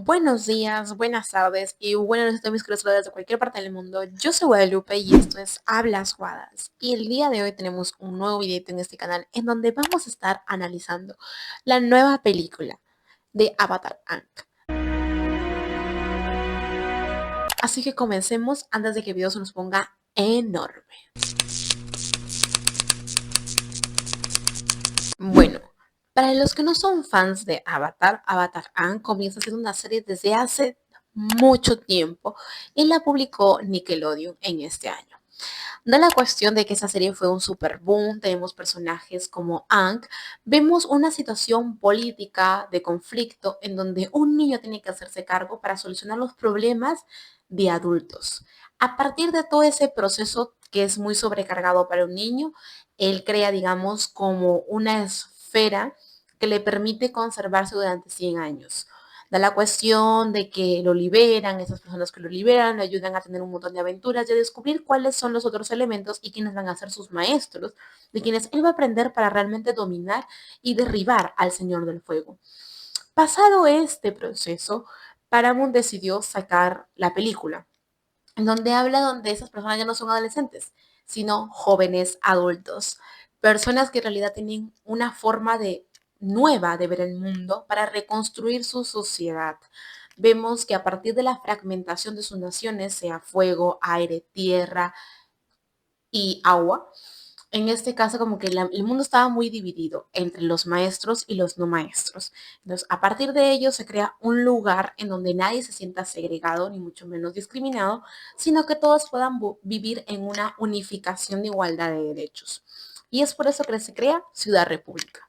Buenos días, buenas tardes y buenas noches a mis creadores de cualquier parte del mundo. Yo soy Guadalupe y esto es Hablas Guadas. Y el día de hoy tenemos un nuevo video en este canal en donde vamos a estar analizando la nueva película de Avatar Aang. Así que comencemos antes de que el video se nos ponga enorme. Bueno, para los que no son fans de Avatar, Avatar Aang comienza siendo una serie desde hace mucho tiempo y la publicó Nickelodeon en este año. Da la cuestión de que esa serie fue un super boom, tenemos personajes como Aang, vemos una situación política de conflicto en donde un niño tiene que hacerse cargo para solucionar los problemas de adultos. A partir de todo ese proceso que es muy sobrecargado para un niño, él crea, digamos, como una esfera que le permite conservarse durante 100 años. Da la cuestión de que lo liberan, esas personas que lo liberan, le ayudan a tener un montón de aventuras y a descubrir cuáles son los otros elementos y quiénes van a ser sus maestros, de quienes él va a aprender para realmente dominar y derribar al Señor del Fuego. Pasado este proceso, Paramount decidió sacar la película, en donde habla donde esas personas ya no son adolescentes, sino jóvenes adultos, personas que en realidad tienen una forma de nueva de ver el mundo para reconstruir su sociedad. Vemos que a partir de la fragmentación de sus naciones, sea fuego, aire, tierra y agua, en este caso como que el mundo estaba muy dividido entre los maestros y los no maestros. Entonces, a partir de ello se crea un lugar en donde nadie se sienta segregado, ni mucho menos discriminado, sino que todos puedan vivir en una unificación de igualdad de derechos. Y es por eso que se crea Ciudad República.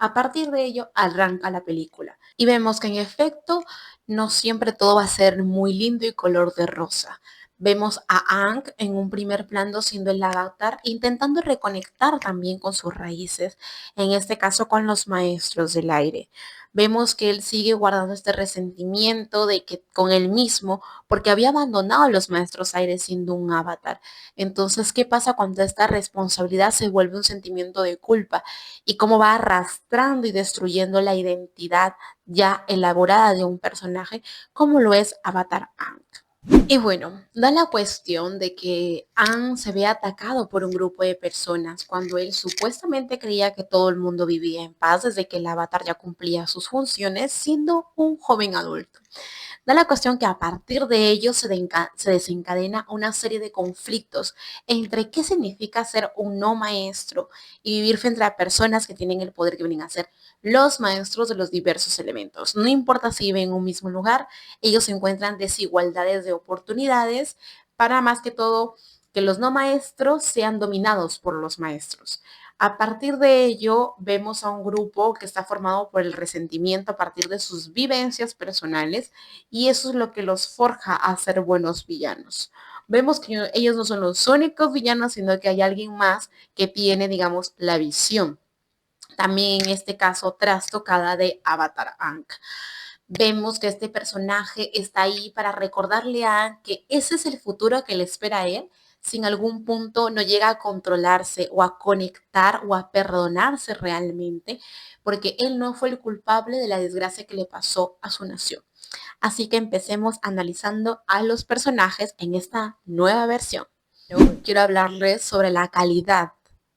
A partir de ello arranca la película y vemos que en efecto no siempre todo va a ser muy lindo y color de rosa. Vemos a Aang en un primer plano siendo el avatar, intentando reconectar también con sus raíces, en este caso con los maestros del aire. Vemos que él sigue guardando este resentimiento de que con él mismo, porque había abandonado a los maestros aires siendo un avatar. Entonces, ¿qué pasa cuando esta responsabilidad se vuelve un sentimiento de culpa? Y cómo va arrastrando y destruyendo la identidad ya elaborada de un personaje, como lo es Avatar Aang. Y bueno, da la cuestión de que Aang se ve atacado por un grupo de personas cuando él supuestamente creía que todo el mundo vivía en paz desde que el avatar ya cumplía sus funciones siendo un joven adulto. Da la cuestión que a partir de ello se desencadena una serie de conflictos entre qué significa ser un no maestro y vivir frente a personas que tienen el poder que vienen a ser los maestros de los diversos elementos. No importa si viven en un mismo lugar, ellos encuentran desigualdades de oportunidades para más que todo que los no maestros sean dominados por los maestros. A partir de ello, vemos a un grupo que está formado por el resentimiento a partir de sus vivencias personales y eso es lo que los forja a ser buenos villanos. Vemos que ellos no son los únicos villanos, sino que hay alguien más que tiene, digamos, la visión. También en este caso trastocada de Avatar Aang. Vemos que este personaje está ahí para recordarle a Aang que ese es el futuro que le espera a él si en algún punto no llega a controlarse o a conectar o a perdonarse realmente, porque él no fue el culpable de la desgracia que le pasó a su nación. Así que empecemos analizando a los personajes en esta nueva versión. Yo quiero hablarles sobre la calidad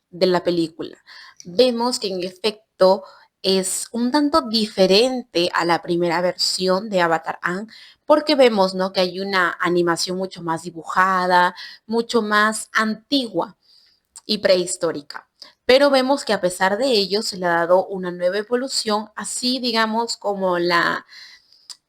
de la película. Vemos que en efecto es un tanto diferente a la primera versión de Avatar Aang, porque vemos, ¿no?, que hay una animación mucho más dibujada, mucho más antigua y prehistórica. Pero vemos que a pesar de ello se le ha dado una nueva evolución, así digamos como la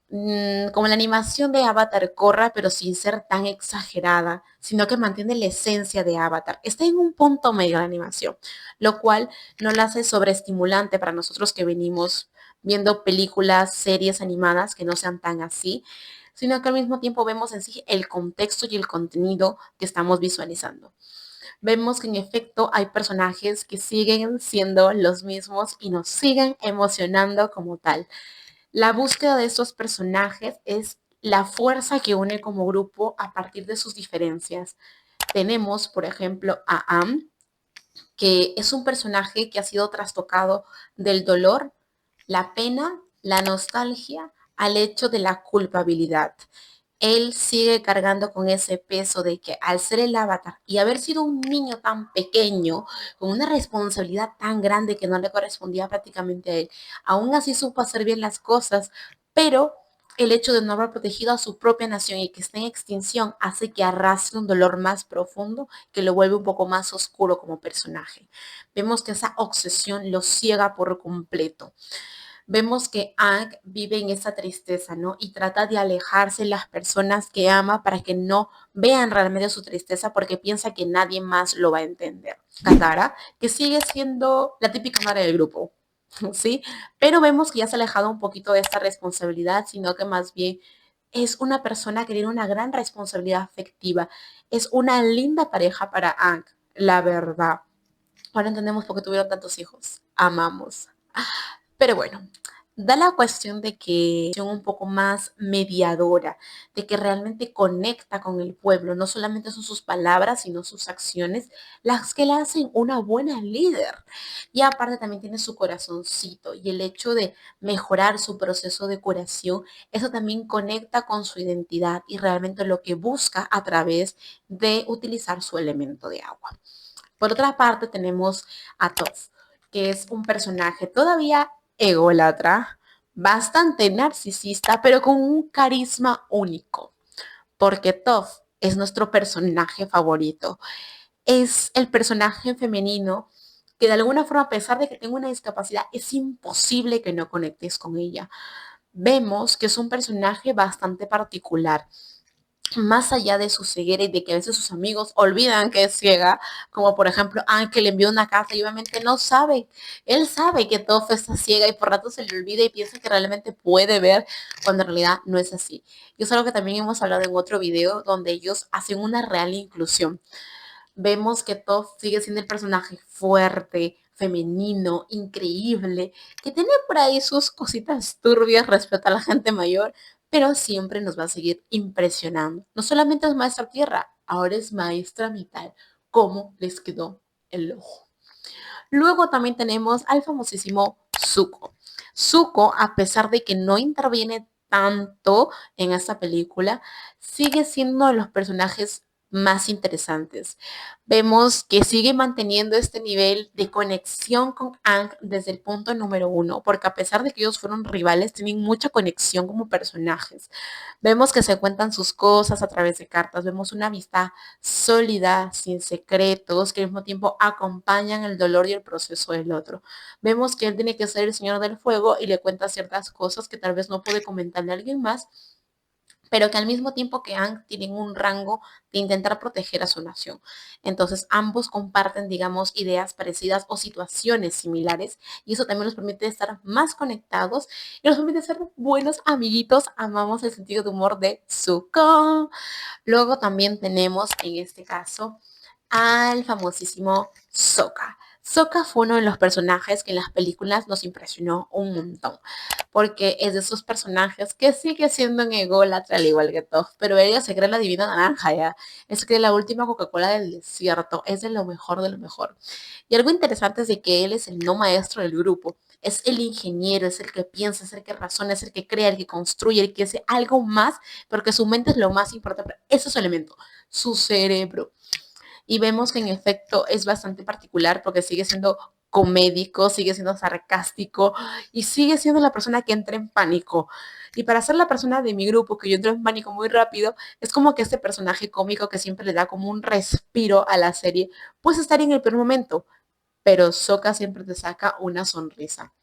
animación de Avatar corra, pero sin ser tan exagerada, sino que mantiene la esencia de Avatar. Está en un punto medio la animación, lo cual no la hace sobreestimulante para nosotros que venimos viendo películas, series animadas que no sean tan así, sino que al mismo tiempo vemos en sí el contexto y el contenido que estamos visualizando. Vemos que en efecto hay personajes que siguen siendo los mismos y nos siguen emocionando como tal. La búsqueda de estos personajes es la fuerza que une como grupo a partir de sus diferencias. Tenemos, por ejemplo, a Am, que es un personaje que ha sido trastocado del dolor, la pena, la nostalgia, al hecho de la culpabilidad. Él sigue cargando con ese peso de que al ser el avatar y haber sido un niño tan pequeño, con una responsabilidad tan grande que no le correspondía prácticamente a él, aún así supo hacer bien las cosas, pero el hecho de no haber protegido a su propia nación y que esté en extinción hace que arrastre un dolor más profundo que lo vuelve un poco más oscuro como personaje. Vemos que esa obsesión lo ciega por completo. Vemos que Aang vive en esa tristeza, ¿no? Y trata de alejarse de las personas que ama para que no vean realmente su tristeza porque piensa que nadie más lo va a entender. Katara, que sigue siendo la típica madre del grupo, ¿sí? Pero vemos que ya se ha alejado un poquito de esta responsabilidad, sino que más bien es una persona que tiene una gran responsabilidad afectiva. Es una linda pareja para Aang, la verdad. Ahora entendemos por qué tuvieron tantos hijos. Amamos. Pero bueno, da la cuestión de que es un poco más mediadora, de que realmente conecta con el pueblo. No solamente son sus palabras, sino sus acciones las que la hacen una buena líder. Y aparte también tiene su corazoncito y el hecho de mejorar su proceso de curación, eso también conecta con su identidad y realmente lo que busca a través de utilizar su elemento de agua. Por otra parte, tenemos a Toph, que es un personaje todavía ególatra, bastante narcisista, pero con un carisma único, porque Toph es nuestro personaje favorito. Es el personaje femenino que de alguna forma, a pesar de que tenga una discapacidad, es imposible que no conectes con ella. Vemos que es un personaje bastante particular, más allá de su ceguera y de que a veces sus amigos olvidan que es ciega, como por ejemplo Ángel le envió una carta y obviamente no sabe, él sabe que Toph está ciega y por rato se le olvida y piensa que realmente puede ver cuando en realidad no es así. Y es algo que también hemos hablado en otro video donde ellos hacen una real inclusión. Vemos que Toph sigue siendo el personaje fuerte, femenino, increíble, que tiene por ahí sus cositas turbias respecto a la gente mayor, pero siempre nos va a seguir impresionando. No solamente es maestra tierra, ahora es maestra vital. ¿Cómo les quedó el ojo? Luego también tenemos al famosísimo Zuko. Zuko, a pesar de que no interviene tanto en esta película, sigue siendo uno de los personajes más interesantes. Vemos que sigue manteniendo este nivel de conexión con Aang desde el punto número uno, porque a pesar de que ellos fueron rivales, tienen mucha conexión como personajes. Vemos que se cuentan sus cosas a través de cartas, vemos una amistad sólida, sin secretos, que al mismo tiempo acompañan el dolor y el proceso del otro. Vemos que él tiene que ser el señor del fuego y le cuenta ciertas cosas que tal vez no puede comentarle a alguien más, pero que al mismo tiempo que Aang tienen un rango de intentar proteger a su nación. Entonces, ambos comparten, digamos, ideas parecidas o situaciones similares, y eso también nos permite estar más conectados y nos permite ser buenos amiguitos. Amamos el sentido de humor de Zuko. Luego también tenemos, en este caso, al famosísimo Sokka. Sokka fue uno de los personajes que en las películas nos impresionó un montón, porque es de esos personajes que sigue siendo un ególatra al igual que Toph, pero ella se cree la divina naranja ya, es que la última Coca-Cola del desierto, es de lo mejor de lo mejor. Y algo interesante es de que él es el no maestro del grupo, es el ingeniero, es el que piensa, es el que razona, es el que crea, el que construye, el que hace algo más, porque su mente es lo más importante, ese es su elemento, su cerebro. Y vemos que en efecto es bastante particular porque sigue siendo comédico, sigue siendo sarcástico y sigue siendo la persona que entra en pánico. Y para ser la persona de mi grupo que yo entro en pánico muy rápido, es como que este personaje cómico que siempre le da como un respiro a la serie, puede estar en el peor momento, pero Sokka siempre te saca una sonrisa.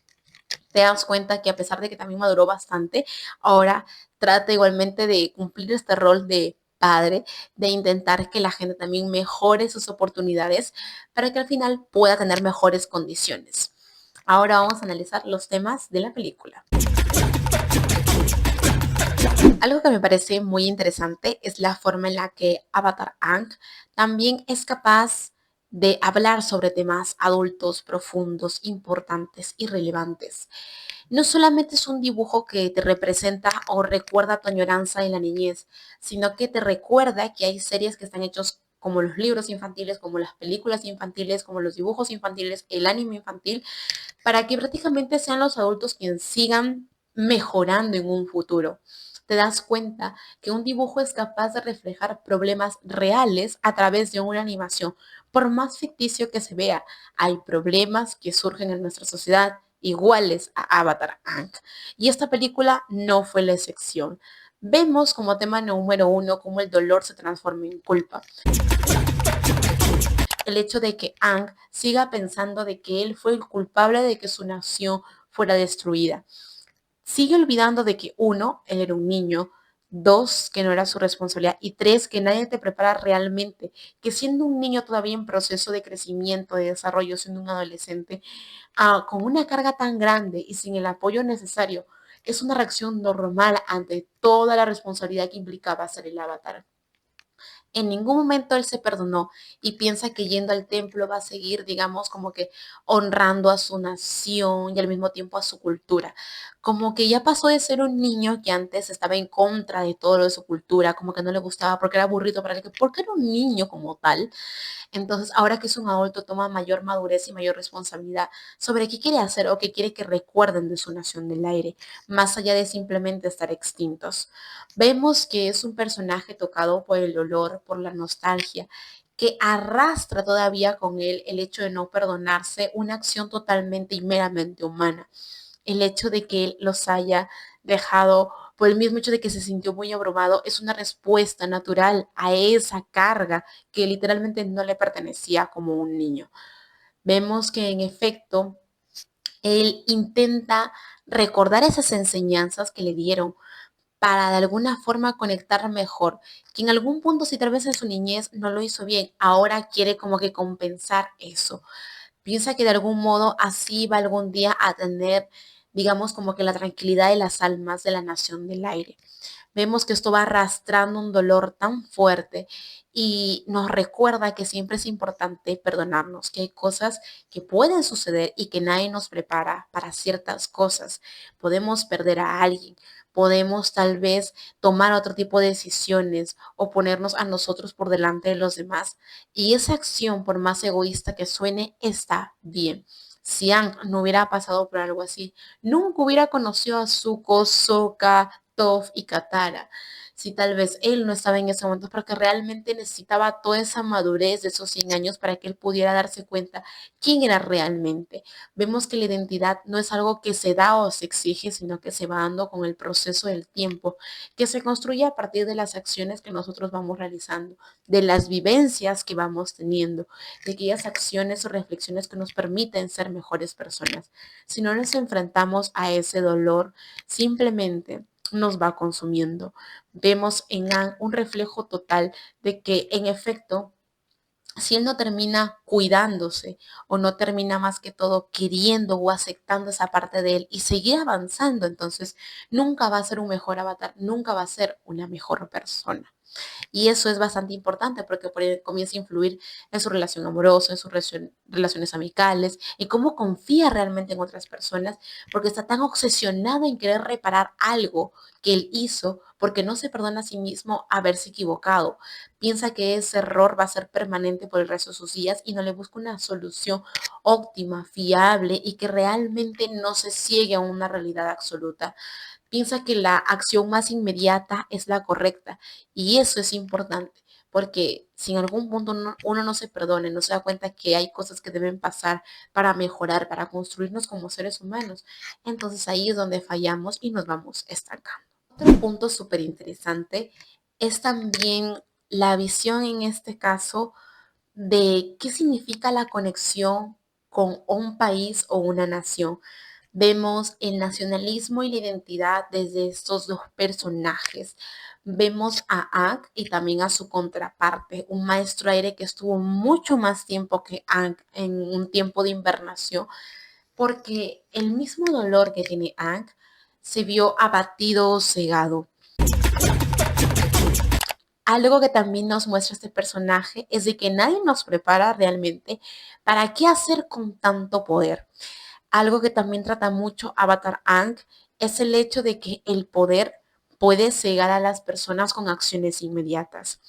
Te das cuenta que a pesar de que también maduró bastante, ahora trata igualmente de cumplir este rol de padre, de intentar que la gente también mejore sus oportunidades para que al final pueda tener mejores condiciones. Ahora vamos a analizar los temas de la película. Algo que me parece muy interesante es la forma en la que Avatar Aang también es capaz de hablar sobre temas adultos, profundos, importantes y relevantes. No solamente es un dibujo que te representa o recuerda tu añoranza en la niñez, sino que te recuerda que hay series que están hechos como los libros infantiles, como las películas infantiles, como los dibujos infantiles, el anime infantil, para que prácticamente sean los adultos quienes sigan mejorando en un futuro. Te das cuenta que un dibujo es capaz de reflejar problemas reales a través de una animación. Por más ficticio que se vea, hay problemas que surgen en nuestra sociedad iguales a Avatar Ank. Y esta película no fue la excepción. Vemos como tema número uno cómo el dolor se transforma en culpa. El hecho de que Aang siga pensando de que él fue el culpable de que su nación fuera destruida. Sigue olvidando de que uno, él era un niño, dos, que no era su responsabilidad y tres, que nadie te prepara realmente, que siendo un niño todavía en proceso de crecimiento, de desarrollo, siendo un adolescente, con una carga tan grande y sin el apoyo necesario, es una reacción normal ante toda la responsabilidad que implicaba ser el avatar. En ningún momento él se perdonó y piensa que yendo al templo va a seguir, digamos, como que honrando a su nación y al mismo tiempo a su cultura. Como que ya pasó de ser un niño que antes estaba en contra de todo lo de su cultura, como que no le gustaba porque era aburrido para él, porque era un niño como tal, entonces, ahora que es un adulto, toma mayor madurez y mayor responsabilidad sobre qué quiere hacer o qué quiere que recuerden de su nación del aire, más allá de simplemente estar extintos. Vemos que es un personaje tocado por el dolor, por la nostalgia, que arrastra todavía con él el hecho de no perdonarse una acción totalmente y meramente humana. El hecho de que él los haya dejado por el mismo hecho de que se sintió muy abrumado es una respuesta natural a esa carga que literalmente no le pertenecía como un niño. Vemos que en efecto él intenta recordar esas enseñanzas que le dieron para de alguna forma conectar mejor, que en algún punto si tal vez en su niñez no lo hizo bien, ahora quiere como que compensar eso. Piensa que de algún modo así va algún día a tener, digamos, como que la tranquilidad de las almas de la nación del aire. Vemos que esto va arrastrando un dolor tan fuerte y nos recuerda que siempre es importante perdonarnos, que hay cosas que pueden suceder y que nadie nos prepara para ciertas cosas. Podemos perder a alguien, podemos tal vez tomar otro tipo de decisiones o ponernos a nosotros por delante de los demás. Y esa acción, por más egoísta que suene, está bien. Si Ang no hubiera pasado por algo así, nunca hubiera conocido a Zuko, Sokka, Toph y Katara. Si tal vez él no estaba en ese momento, porque realmente necesitaba toda esa madurez de esos 100 años para que él pudiera darse cuenta quién era realmente. Vemos que la identidad no es algo que se da o se exige, sino que se va dando con el proceso del tiempo, que se construye a partir de las acciones que nosotros vamos realizando, de las vivencias que vamos teniendo, de aquellas acciones o reflexiones que nos permiten ser mejores personas. Si no nos enfrentamos a ese dolor, simplemente nos va consumiendo. Vemos en Anne un reflejo total de que en efecto, si él no termina cuidándose o no termina más que todo queriendo o aceptando esa parte de él y seguir avanzando, entonces nunca va a ser un mejor avatar, nunca va a ser una mejor persona. Y eso es bastante importante porque por ahí comienza a influir en su relación amorosa, en sus relaciones amicales, en cómo confía realmente en otras personas, porque está tan obsesionado en querer reparar algo que él hizo, porque no se perdona a sí mismo haberse equivocado. Piensa que ese error va a ser permanente por el resto de sus días y no le busca una solución óptima, fiable y que realmente no se ciegue a una realidad absoluta. Piensa que la acción más inmediata es la correcta y eso es importante porque si en algún punto uno no se perdone, no se da cuenta que hay cosas que deben pasar para mejorar, para construirnos como seres humanos, entonces ahí es donde fallamos y nos vamos estancando. Otro punto súper interesante es también la visión en este caso de qué significa la conexión con un país o una nación. Vemos el nacionalismo y la identidad desde estos dos personajes. Vemos a Aang y también a su contraparte, un maestro aire que estuvo mucho más tiempo que Aang en un tiempo de invernación, porque el mismo dolor que tiene Aang se vio abatido o cegado. Algo que también nos muestra este personaje es de que nadie nos prepara realmente para qué hacer con tanto poder. Algo que también trata mucho Avatar Ang es el hecho de que el poder puede cegar a las personas con acciones inmediatas.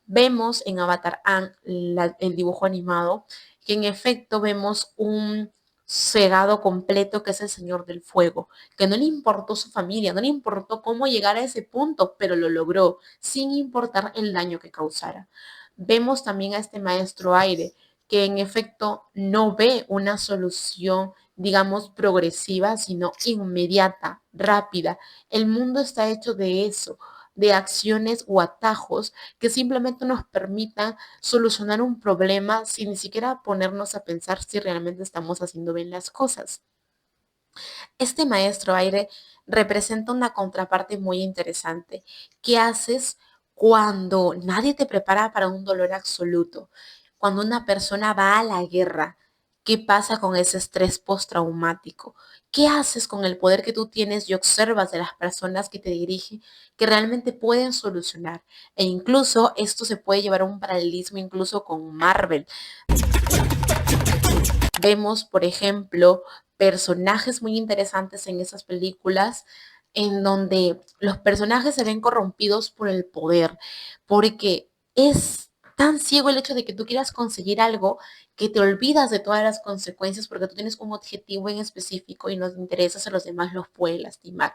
Vemos en Avatar Ang el dibujo animado que en efecto vemos un cegado completo que es el Señor del Fuego, que no le importó su familia, no le importó cómo llegar a ese punto, pero lo logró sin importar el daño que causara. Vemos también a este maestro aire que en efecto no ve una solución, digamos, progresiva, sino inmediata, rápida. El mundo está hecho de eso, de acciones o atajos que simplemente nos permitan solucionar un problema sin ni siquiera ponernos a pensar si realmente estamos haciendo bien las cosas. Este maestro aire representa una contraparte muy interesante. ¿Qué haces cuando nadie te prepara para un dolor absoluto? Cuando una persona va a la guerra, ¿qué pasa con ese estrés postraumático? ¿Qué haces con el poder que tú tienes y observas de las personas que te dirigen que realmente pueden solucionar? E incluso esto se puede llevar a un paralelismo incluso con Marvel. Vemos, por ejemplo, personajes muy interesantes en esas películas en donde los personajes se ven corrompidos por el poder, porque es tan ciego el hecho de que tú quieras conseguir algo que te olvidas de todas las consecuencias porque tú tienes un objetivo en específico y no te interesas a los demás los puede lastimar.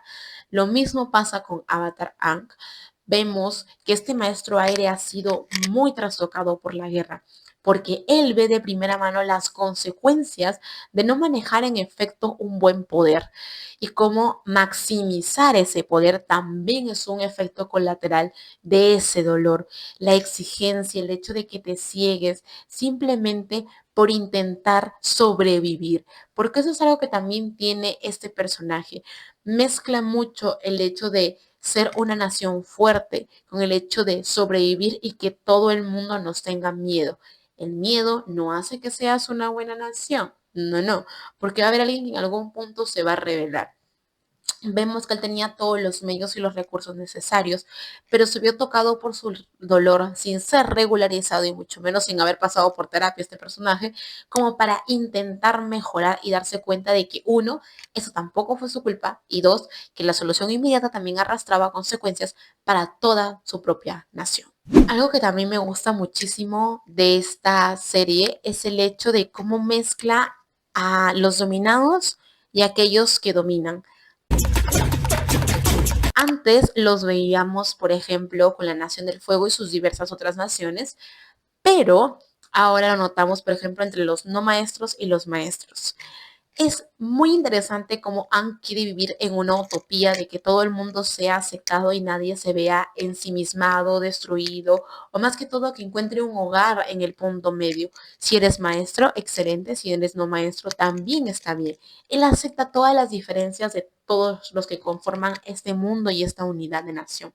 Lo mismo pasa con Avatar Aang. Vemos que este maestro aire ha sido muy trastocado por la guerra porque él ve de primera mano las consecuencias de no manejar en efecto un buen poder y cómo maximizar ese poder también es un efecto colateral de ese dolor, la exigencia, el hecho de que te ciegues simplemente por intentar sobrevivir, porque eso es algo que también tiene este personaje. Mezcla mucho el hecho de ser una nación fuerte con el hecho de sobrevivir y que todo el mundo nos tenga miedo. El miedo no hace que seas una buena nación. No, no, porque va a haber alguien que en algún punto se va a rebelar. Vemos que él tenía todos los medios y los recursos necesarios, pero se vio tocado por su dolor sin ser regularizado y mucho menos sin haber pasado por terapia este personaje, como para intentar mejorar y darse cuenta de que uno, eso tampoco fue su culpa y dos, que la solución inmediata también arrastraba consecuencias para toda su propia nación. Algo que también me gusta muchísimo de esta serie es el hecho de cómo mezcla a los dominados y a aquellos que dominan. Antes los veíamos, por ejemplo, con la Nación del Fuego y sus diversas otras naciones, pero ahora lo notamos, por ejemplo, entre los no maestros y los maestros. Es muy interesante cómo Anne quiere vivir en una utopía de que todo el mundo sea aceptado y nadie se vea ensimismado, destruido, o más que todo que encuentre un hogar en el punto medio. Si eres maestro, excelente, si eres no maestro, también está bien. Él acepta todas las diferencias de todos los que conforman este mundo y esta unidad de nación.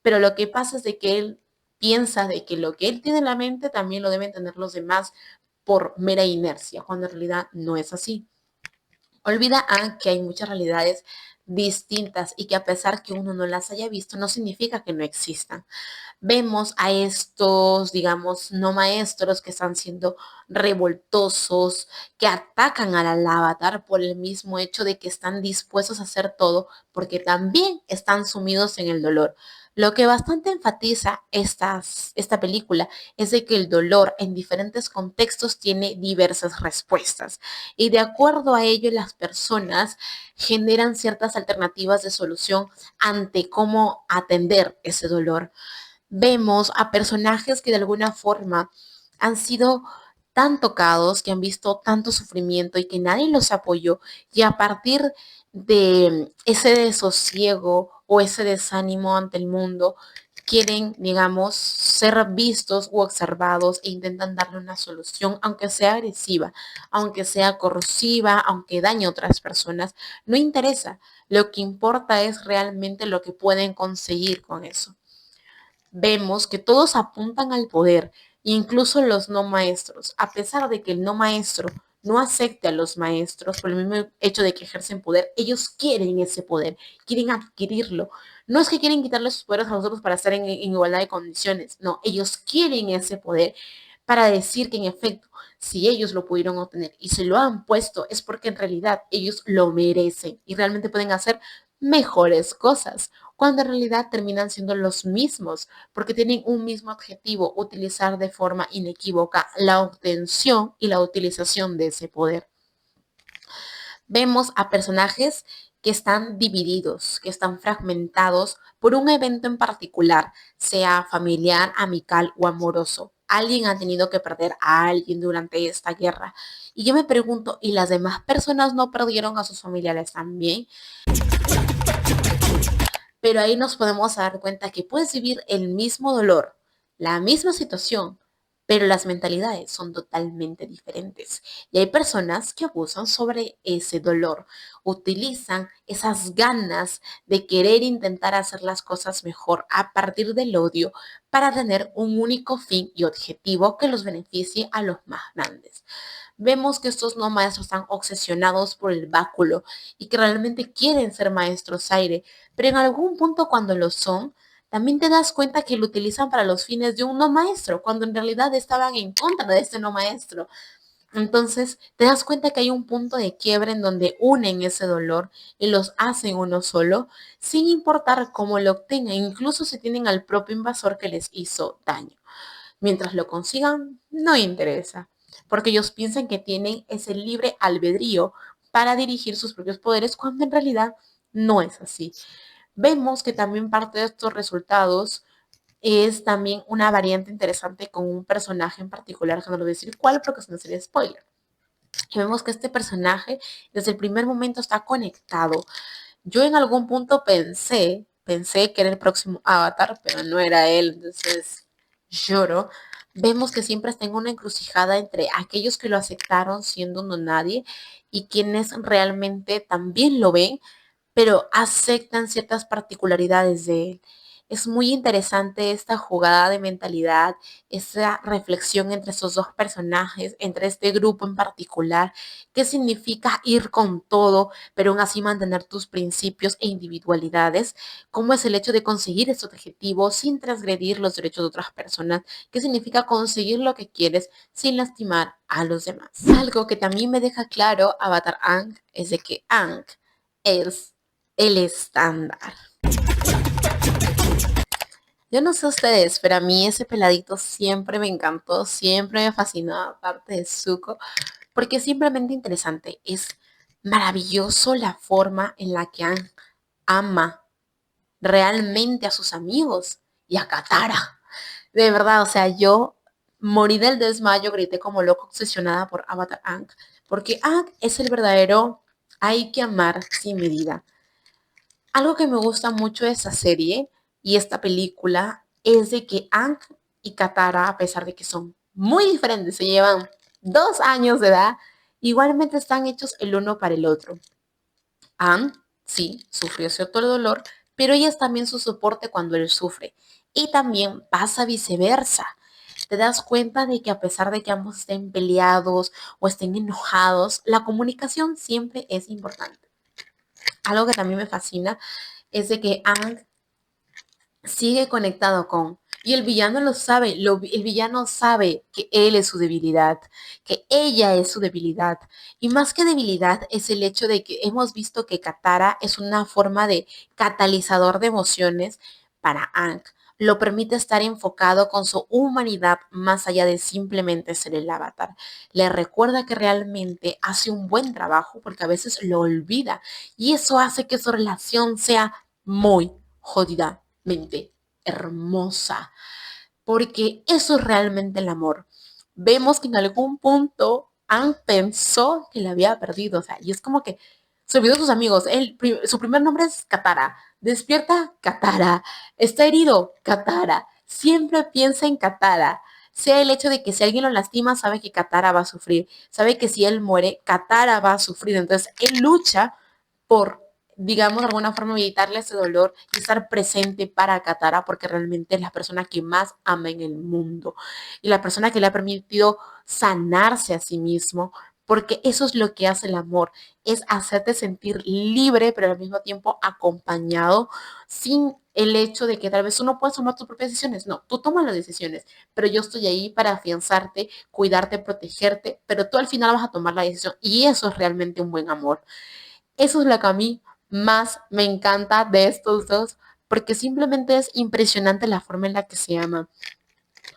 Pero lo que pasa es de que él piensa de que lo que él tiene en la mente también lo deben tener los demás por mera inercia, cuando en realidad no es así. Olvida que hay muchas realidades distintas y que a pesar que uno no las haya visto, no significa que no existan. Vemos a estos, digamos, no maestros que están siendo revoltosos, que atacan al avatar por el mismo hecho de que están dispuestos a hacer todo, porque también están sumidos en el dolor. Lo que bastante enfatiza esta película es de que el dolor en diferentes contextos tiene diversas respuestas y de acuerdo a ello las personas generan ciertas alternativas de solución ante cómo atender ese dolor. Vemos a personajes que de alguna forma han sido tan tocados, que han visto tanto sufrimiento y que nadie los apoyó y a partir de ese desosiego o ese desánimo ante el mundo, quieren, digamos, ser vistos u observados e intentan darle una solución, aunque sea agresiva, aunque sea corrosiva, aunque dañe a otras personas, no interesa. Lo que importa es realmente lo que pueden conseguir con eso. Vemos que todos apuntan al poder, incluso los no maestros, a pesar de que el no maestro no acepte a los maestros por el mismo hecho de que ejercen poder, ellos quieren ese poder, quieren adquirirlo. No es que quieren quitarle sus poderes a nosotros para estar en igualdad de condiciones, no, ellos quieren ese poder para decir que en efecto, si ellos lo pudieron obtener y se lo han puesto, es porque en realidad ellos lo merecen y realmente pueden hacer mejores cosas, cuando en realidad terminan siendo los mismos, porque tienen un mismo objetivo, utilizar de forma inequívoca la obtención y la utilización de ese poder. Vemos a personajes que están divididos, que están fragmentados por un evento en particular, sea familiar, amical o amoroso. Alguien ha tenido que perder a alguien durante esta guerra. Y yo me pregunto, ¿y las demás personas no perdieron a sus familiares también? Pero ahí nos podemos dar cuenta que puedes vivir el mismo dolor, la misma situación, pero las mentalidades son totalmente diferentes. Y hay personas que abusan sobre ese dolor, utilizan esas ganas de querer intentar hacer las cosas mejor a partir del odio para tener un único fin y objetivo que los beneficie a los más grandes. Vemos que estos no maestros están obsesionados por el báculo y que realmente quieren ser maestros aire, pero en algún punto cuando lo son, también te das cuenta que lo utilizan para los fines de un no maestro, cuando en realidad estaban en contra de este no maestro. Entonces, te das cuenta que hay un punto de quiebre en donde unen ese dolor y los hacen uno solo, sin importar cómo lo obtengan, incluso si tienen al propio invasor que les hizo daño. Mientras lo consigan, no interesa, porque ellos piensan que tienen ese libre albedrío para dirigir sus propios poderes, cuando en realidad no es así. Vemos que también parte de estos resultados es también una variante interesante con un personaje en particular, que no lo voy a decir cuál porque si no sería spoiler. Y vemos que este personaje desde el primer momento está conectado. Yo en algún punto pensé que era el próximo Avatar, pero no era él, entonces lloro. Vemos que siempre está en una encrucijada entre aquellos que lo aceptaron siendo un nadie y quienes realmente también lo ven, pero aceptan ciertas particularidades de él. Es muy interesante esta jugada de mentalidad, esa reflexión entre esos dos personajes, entre este grupo en particular, qué significa ir con todo, pero aún así mantener tus principios e individualidades, cómo es el hecho de conseguir estos objetivos sin transgredir los derechos de otras personas, qué significa conseguir lo que quieres sin lastimar a los demás. Algo que también me deja claro Avatar Aang es de que Aang es el estándar. Yo no sé ustedes, pero a mí ese peladito siempre me encantó, siempre me fascinó, aparte de Zuko, porque es simplemente interesante. Es maravilloso la forma en la que ama realmente a sus amigos y a Katara. De verdad, o sea, yo morí del desmayo, grité como loco, obsesionada por Avatar Aang, porque Aang es el verdadero hay que amar sin medida. Algo que me gusta mucho de esta serie y esta película es de que Aang y Katara, a pesar de que son muy diferentes, se llevan 2 años de edad, igualmente están hechos el uno para el otro. Aang, sí, sufrió cierto dolor, pero ella es también su soporte cuando él sufre. Y también pasa viceversa. Te das cuenta de que a pesar de que ambos estén peleados o estén enojados, la comunicación siempre es importante. Algo que también me fascina es de que Aang sigue conectado con, y el villano lo sabe, el villano sabe que él es su debilidad, que ella es su debilidad. Y más que debilidad es el hecho de que hemos visto que Katara es una forma de catalizador de emociones para Aang. Lo permite estar enfocado con su humanidad más allá de simplemente ser el avatar. Le recuerda que realmente hace un buen trabajo porque a veces lo olvida. Y eso hace que su relación sea muy jodidamente hermosa, porque eso es realmente el amor. Vemos que en algún punto Anne pensó que la había perdido, o sea, y es como que se olvidó de sus amigos. Su primer nombre es Katara. Despierta Katara. Está herido Katara. Siempre piensa en Katara. Sea el hecho de que si alguien lo lastima, sabe que Katara va a sufrir. Sabe que si él muere, Katara va a sufrir. Entonces, él lucha por, digamos, de alguna forma evitarle ese dolor y estar presente para Katara, porque realmente es la persona que más ama en el mundo y la persona que le ha permitido sanarse a sí mismo, porque eso es lo que hace el amor, es hacerte sentir libre, pero al mismo tiempo acompañado, sin el hecho de que tal vez tú no puedes tomar tus propias decisiones. No, tú tomas las decisiones, pero yo estoy ahí para afianzarte, cuidarte, protegerte, pero tú al final vas a tomar la decisión y eso es realmente un buen amor. Eso es lo que a mí más me encanta de estos dos, porque simplemente es impresionante la forma en la que se aman.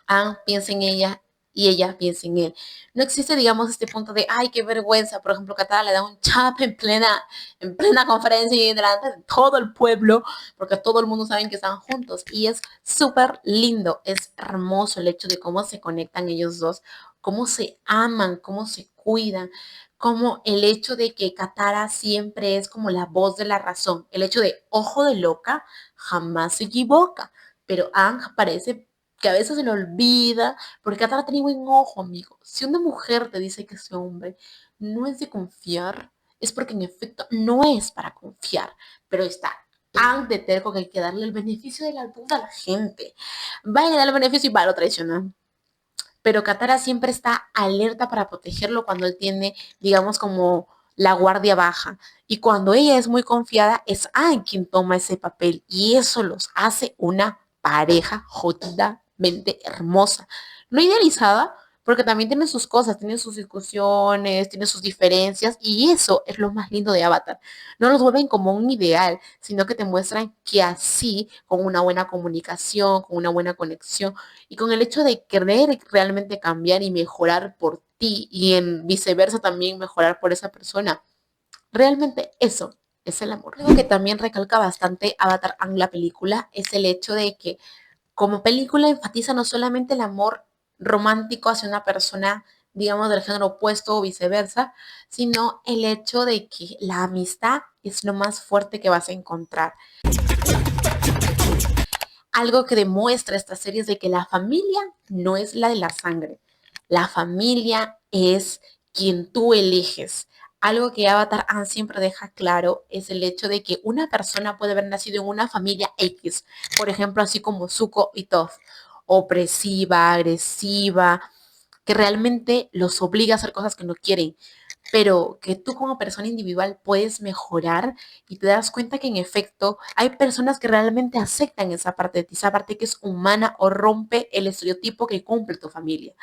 Anne piensa en ella y ella piensa en él. No existe, digamos, este punto de, ay, qué vergüenza. Por ejemplo, Katara le da un chap en plena conferencia y delante de todo el pueblo, porque todo el mundo sabe que están juntos. Y es súper lindo, es hermoso el hecho de cómo se conectan ellos dos, cómo se aman, cómo se cuidan, como el hecho de que Katara siempre es como la voz de la razón, el hecho de ojo de loca jamás se equivoca, pero Aang parece que a veces se le olvida, porque Katara tiene buen ojo, amigo. Si una mujer te dice que ese hombre no es de confiar, es porque en efecto no es para confiar, pero está Aang de terco que hay que darle el beneficio de la duda a la gente. Va a dar el beneficio y va a lo traicionar, pero Katara siempre está alerta para protegerlo cuando él tiene, digamos, como la guardia baja. Y cuando ella es muy confiada, es Aang quien toma ese papel. Y eso los hace una pareja jodidamente hermosa. No idealizada, porque también tienen sus cosas, tienen sus discusiones, tienen sus diferencias, y eso es lo más lindo de Avatar. No los vuelven como un ideal, sino que te muestran que así, con una buena comunicación, con una buena conexión, y con el hecho de querer realmente cambiar y mejorar por ti y en viceversa también mejorar por esa persona. Realmente eso es el amor. Algo que también recalca bastante Avatar en la película es el hecho de que como película enfatiza no solamente el amor romántico hacia una persona, digamos, del género opuesto o viceversa, sino el hecho de que la amistad es lo más fuerte que vas a encontrar. Algo que demuestra esta serie es de que la familia no es la de la sangre. La familia es quien tú eliges. Algo que Avatar siempre deja claro es el hecho de que una persona puede haber nacido en una familia X, por ejemplo, así como Zuko y Toph, opresiva, agresiva, que realmente los obliga a hacer cosas que no quieren, pero que tú como persona individual puedes mejorar y te das cuenta que en efecto hay personas que realmente aceptan esa parte de ti, esa parte que es humana o rompe el estereotipo que cumple tu familia.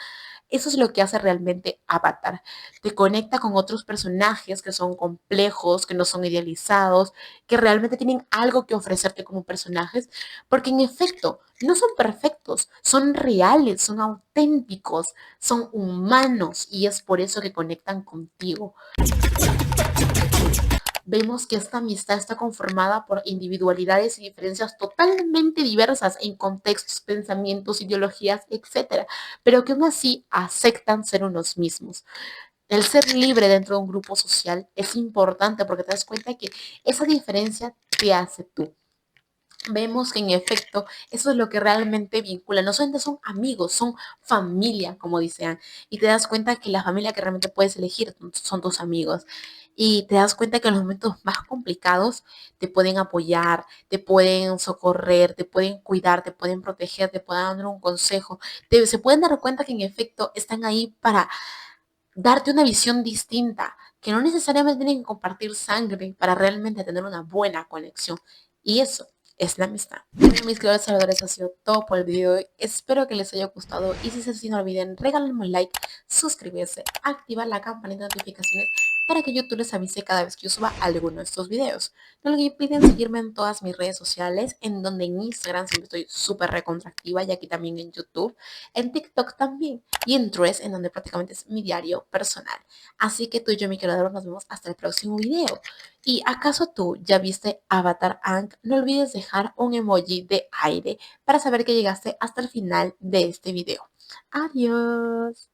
Eso es lo que hace realmente Avatar. Te conecta con otros personajes que son complejos, que no son idealizados, que realmente tienen algo que ofrecerte como personajes, porque en efecto no son perfectos, son reales, son auténticos, son humanos y es por eso que conectan contigo. Vemos que esta amistad está conformada por individualidades y diferencias totalmente diversas en contextos, pensamientos, ideologías, etcétera, pero que aún así aceptan ser unos mismos. El ser libre dentro de un grupo social es importante porque te das cuenta que esa diferencia te hace tú. Vemos que en efecto eso es lo que realmente vincula. No solamente son amigos, son familia, como dicen. Y te das cuenta que la familia que realmente puedes elegir son tus amigos. Y te das cuenta que en los momentos más complicados te pueden apoyar, te pueden socorrer, te pueden cuidar, te pueden proteger, te pueden dar un consejo. Se pueden dar cuenta que en efecto están ahí para darte una visión distinta, que no necesariamente tienen que compartir sangre para realmente tener una buena conexión. Y eso es la amistad. Bueno, mis queridos salvadores, ha sido todo por el video de hoy. Espero que les haya gustado y si es así, no olviden regalarme un like, suscribirse, activar la campanita de notificaciones para que YouTube les avise cada vez que yo suba alguno de estos videos. No olviden seguirme en todas mis redes sociales, en donde en Instagram siempre estoy súper recontractiva y aquí también en YouTube, en TikTok también y en Threads, en donde prácticamente es mi diario personal. Así que tú y yo, mi querido, nos vemos hasta el próximo video. ¿Y acaso tú ya viste Avatar Aang? No olvides dejar un emoji de aire para saber que llegaste hasta el final de este video. Adiós.